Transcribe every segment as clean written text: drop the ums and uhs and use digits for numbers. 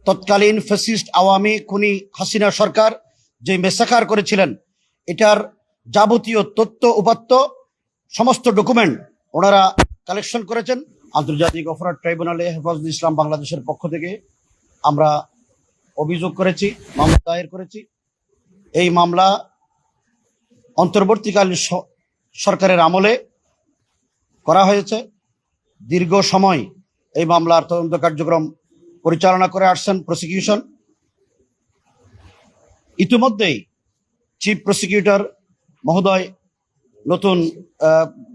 তৎকালীন ফ্যাসিস্ট আওয়ামী খুনি হাসিনা সরকার যে মেসাকার করেছিলেন, এটার যাবতীয় তথ্য উপাত্ত সমস্ত ডকুমেন্ট ওনারা কালেকশন করেছেন। আন্তর্জাতিক অপরাধ ট্রাইব্যুনালে হেফাজতুল ইসলাম বাংলাদেশের পক্ষ থেকে আমরা অভিযোগ করেছি, মামলা দায়ের করেছি। এই মামলা অন্তর্বর্তীকালীন সরকারের আমলে করা হয়েছে। দীর্ঘ সময় এই মামলার তদন্ত কার্যক্রম পরিচালনা করে আসছেন প্রসিকিউশন। ইতিমধ্যেই চিফ প্রসিকিউটর মহোদয় নতুন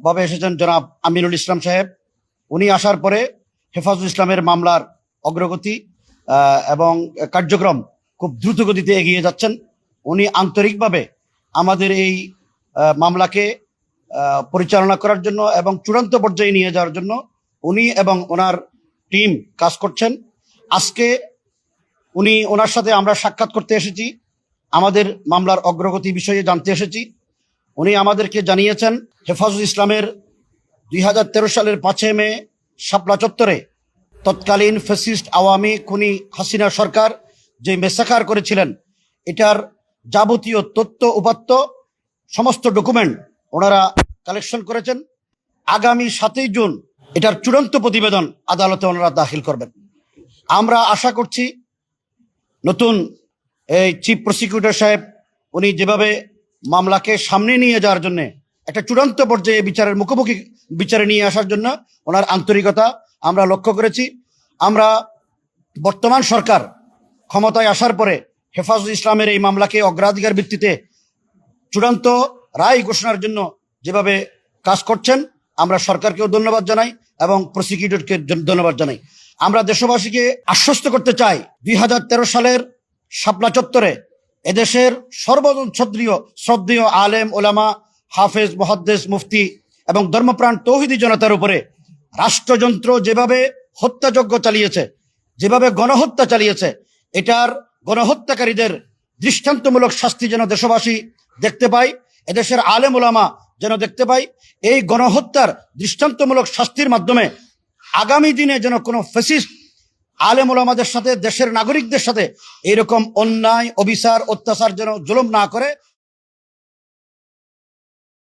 ভাবে এসেছেন, জনাব আমিনুল ইসলাম সাহেব। উনি আসার পরে হেফাজতুল ইসলামের মামলার অগ্রগতি এবং কার্যক্রম খুব দ্রুত গতিতে এগিয়ে যাচ্ছেন। উনি আন্তরিকভাবে আমাদের এই মামলাকে পরিচালনা করার জন্য এবং চূড়ান্ত পর্যায়ে নিয়ে যাওয়ার জন্য উনি এবং ওনার টিম কাজ করছেন। আজকে ওনার সাথে আমরা সাক্ষাৎ করতে এসেছি, আমাদের মামলার অগ্রগতি বিষয়ে জানতে এসেছি। উনি আমাদেরকে জানিয়েছেন হেফাজতুল ইসলামের 2013 সালের 5 মে শাপলা চত্বরে তৎকালীন ফ্যাসিস্ট আওয়ামী খুনি হাসিনা সরকার যে মেসাকার করেছিলেন, এটার যাবতীয় তথ্য উপাত্ত সমস্ত ডকুমেন্ট ওনারা কালেকশন করেছেন। আগামী 7 জুন এটার চূড়ান্ত প্রতিবেদন আদালতে ওনারা দাখিল করবেন। আমরা আশা করছি নতুন এই চিফ প্রসিকিউটর সাহেব উনি যেভাবে মামলাকে সামনে নিয়ে যাওয়ার জন্য একটা চূড়ান্ত পর্যায়ে বিচারের মুখোমুখি বিচারে নিয়ে আসার জন্য ওনার আন্তরিকতা আমরা লক্ষ্য করেছি। আমরা বর্তমান সরকার ক্ষমতায় আসার পরে হেফাজতুল ইসলামের এই মামলাকে অগ্রাধিকার ভিত্তিতে চূড়ান্ত রায় ঘোষণার জন্য যেভাবে কাজ করছেন, আমরা সরকারকেও ধন্যবাদ জানাই এবং প্রসিকিউটরকে ধন্যবাদ জানাই। আমরা দেশবাসীকে আশ্বস্ত করতে চাই, 2013 সালের শাপলা চত্বরে এদেশের সর্বজন শ্রদ্ধেয় আলেম ওলামা, হাফেজ, মুহাদ্দিস, মুফতি এবং ধর্মপ্রাণ তৌহিদি জনতার উপরে রাষ্ট্রযন্ত্র যেভাবে হত্যাযজ্ঞ চালিয়েছে, যেভাবে গণহত্যা চালিয়েছে, এটার গণহত্যাকারীদের দৃষ্টান্তমূলক শাস্তি যেন দেশবাসী দেখতে পায়, এদেশের আলেম ওলামা যেন দেখতে পায়। এই গণহত্যার দৃষ্টান্তমূলক শাস্তির মাধ্যমে আগামী দিনে যেন কোনো ফ্যাসিস্ট আলেম ওলামাদের সাথে, দেশের নাগরিকদের সাথে এইরকম অন্যায়, অবিচার, অত্যাচার যেন জুলুম না করে,